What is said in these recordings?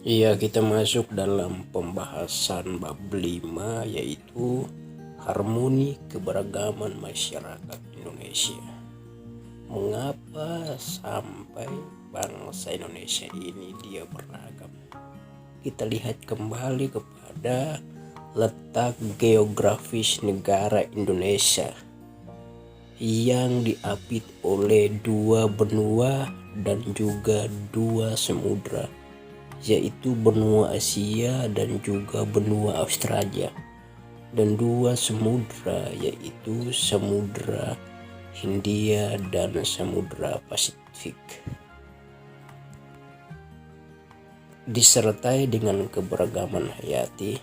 Iya, kita masuk dalam pembahasan bab 5, yaitu harmoni keberagaman masyarakat Indonesia. Mengapa sampai bangsa Indonesia ini dia beragam? Kita lihat kembali kepada letak geografis negara Indonesia yang diapit oleh dua benua dan juga dua samudra, yaitu benua Asia dan juga benua Australia, dan dua samudra yaitu samudra Hindia dan samudra Pasifik, disertai dengan keberagaman hayati,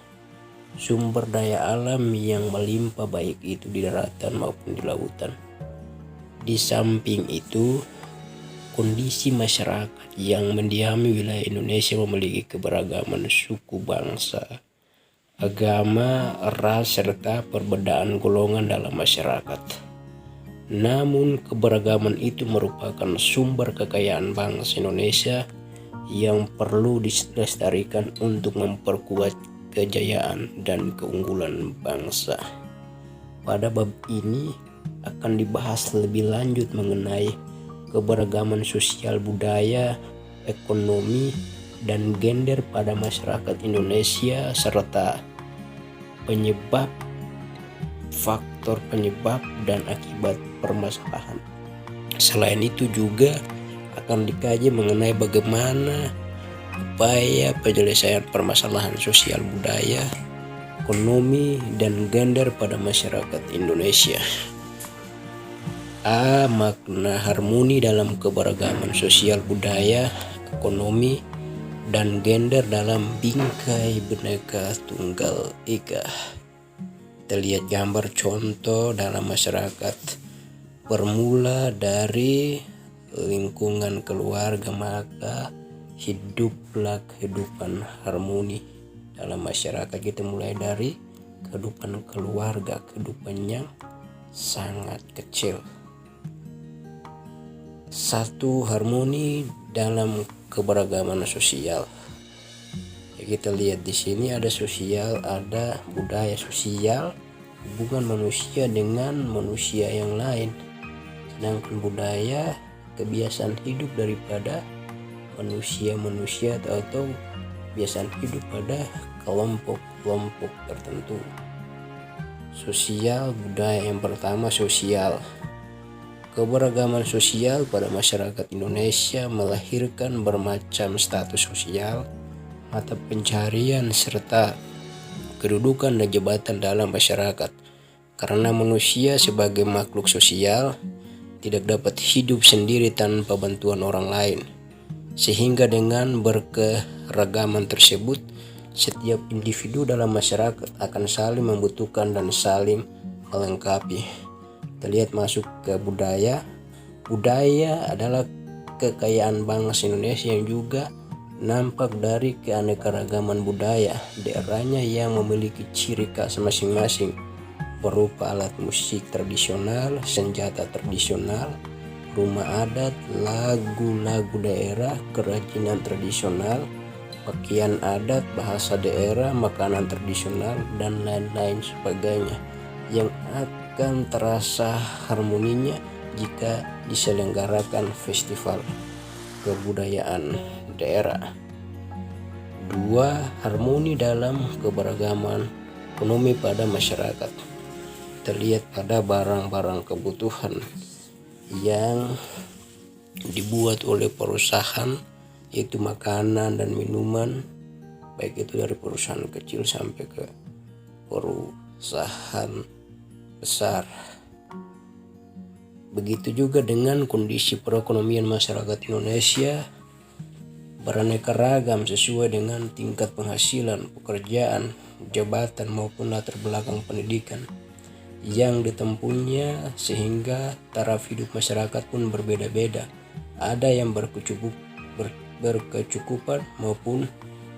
sumber daya alam yang melimpah baik itu di daratan maupun di lautan. Di samping itu, kondisi masyarakat yang mendiami wilayah Indonesia memiliki keberagaman suku bangsa, agama, ras, serta perbedaan golongan dalam masyarakat. Namun keberagaman itu merupakan sumber kekayaan bangsa Indonesia yang perlu dilestarikan untuk memperkuat kejayaan dan keunggulan bangsa. Pada bab ini akan dibahas lebih lanjut mengenai keberagaman sosial, budaya, ekonomi, dan gender pada masyarakat Indonesia, serta penyebab, faktor penyebab, dan akibat permasalahan. Selain itu juga akan dikaji mengenai bagaimana upaya penyelesaian permasalahan sosial, budaya, ekonomi, dan gender pada masyarakat Indonesia. Makna harmoni dalam keberagaman sosial, budaya, ekonomi, dan gender dalam bingkai Bhinneka Tunggal Ika. Kita lihat gambar contoh dalam masyarakat. Bermula dari lingkungan keluarga, maka hiduplah kehidupan harmoni dalam masyarakat. Kita mulai dari kehidupan keluarga, kehidupan yang sangat kecil. Satu, harmoni dalam keberagaman sosial. Kita lihat di sini ada sosial, ada budaya. Sosial, hubungan manusia dengan manusia yang lain, sedangkan budaya, kebiasaan hidup daripada manusia-manusia atau kebiasaan hidup pada kelompok-kelompok tertentu. Sosial, budaya. Yang pertama, sosial. Keberagaman sosial pada masyarakat Indonesia melahirkan bermacam status sosial, mata pencarian, serta kedudukan dan jabatan dalam masyarakat. Karena manusia sebagai makhluk sosial tidak dapat hidup sendiri tanpa bantuan orang lain, sehingga dengan berkeragaman tersebut, setiap individu dalam masyarakat akan saling membutuhkan dan saling melengkapi. Kita lihat masuk ke budaya. Budaya adalah kekayaan bangsa Indonesia yang juga nampak dari keanekaragaman budaya daerahnya yang memiliki ciri khas masing-masing, berupa alat musik tradisional, senjata tradisional, rumah adat, lagu-lagu daerah, kerajinan tradisional, pakaian adat, bahasa daerah, makanan tradisional, dan lain-lain sebagainya, yang akan terasa harmoninya jika diselenggarakan festival kebudayaan daerah. 2. Harmoni dalam keberagaman ekonomi pada masyarakat. Terlihat pada barang-barang kebutuhan yang dibuat oleh perusahaan, yaitu makanan dan minuman, baik itu dari perusahaan kecil sampai ke perusahaan besar. Begitu juga dengan kondisi perekonomian masyarakat Indonesia beraneka ragam sesuai dengan tingkat penghasilan, pekerjaan, jabatan maupun latar belakang pendidikan yang ditempuhnya, sehingga taraf hidup masyarakat pun berbeda-beda. Ada yang berkecukupan maupun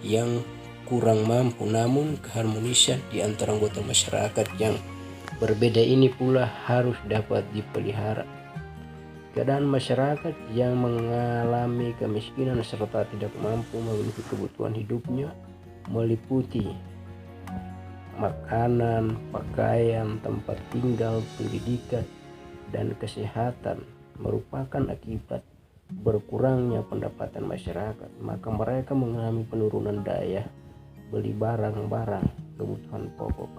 yang kurang mampu, namun keharmonisan di antara anggota masyarakat yang berbeda ini pula harus dapat dipelihara. Keadaan masyarakat yang mengalami kemiskinan serta tidak mampu memenuhi kebutuhan hidupnya meliputi makanan, pakaian, tempat tinggal, pendidikan, dan kesehatan merupakan akibat berkurangnya pendapatan masyarakat. Maka mereka mengalami penurunan daya beli barang-barang kebutuhan pokok.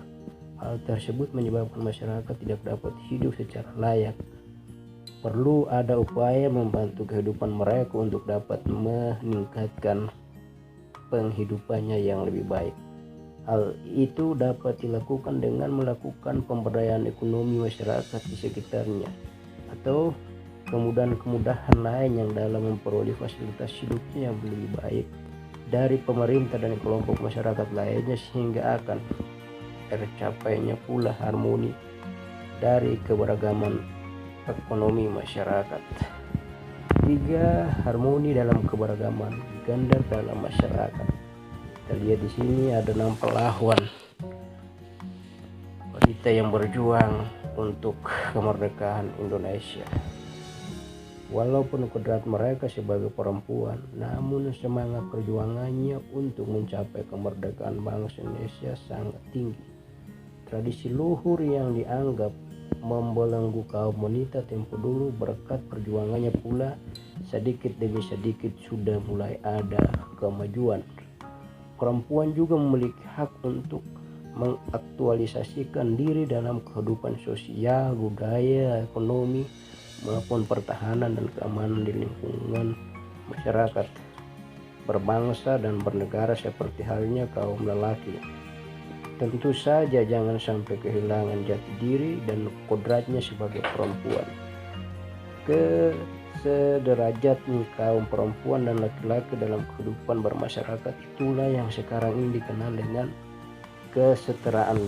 Hal tersebut menyebabkan masyarakat tidak dapat hidup secara layak. Perlu ada upaya membantu kehidupan mereka untuk dapat meningkatkan penghidupannya yang lebih baik. Hal itu dapat dilakukan dengan melakukan pemberdayaan ekonomi masyarakat di sekitarnya atau kemudahan-kemudahan lain yang dalam memperoleh fasilitas hidupnya yang lebih baik dari pemerintah dan kelompok masyarakat lainnya, sehingga akan tercapainya pula harmoni dari keberagaman ekonomi masyarakat. 3. Harmoni dalam keberagaman, gender dalam masyarakat. Kita lihat di sini ada 6 pahlawan wanita yang berjuang untuk kemerdekaan Indonesia. Walaupun kodrat mereka sebagai perempuan, namun semangat perjuangannya untuk mencapai kemerdekaan bangsa Indonesia sangat tinggi. Tradisi luhur yang dianggap membelenggu kaum wanita tempo dulu, berkat perjuangannya pula sedikit demi sedikit sudah mulai ada kemajuan. Perempuan juga memiliki hak untuk mengaktualisasikan diri dalam kehidupan sosial, budaya, ekonomi, maupun pertahanan dan keamanan di lingkungan masyarakat berbangsa dan bernegara seperti halnya kaum lelaki. Tentu saja jangan sampai kehilangan jati diri dan kodratnya sebagai perempuan. Sederajatnya kaum perempuan dan laki-laki dalam kehidupan bermasyarakat itulah yang sekarang ini dikenal dengan kesetaraan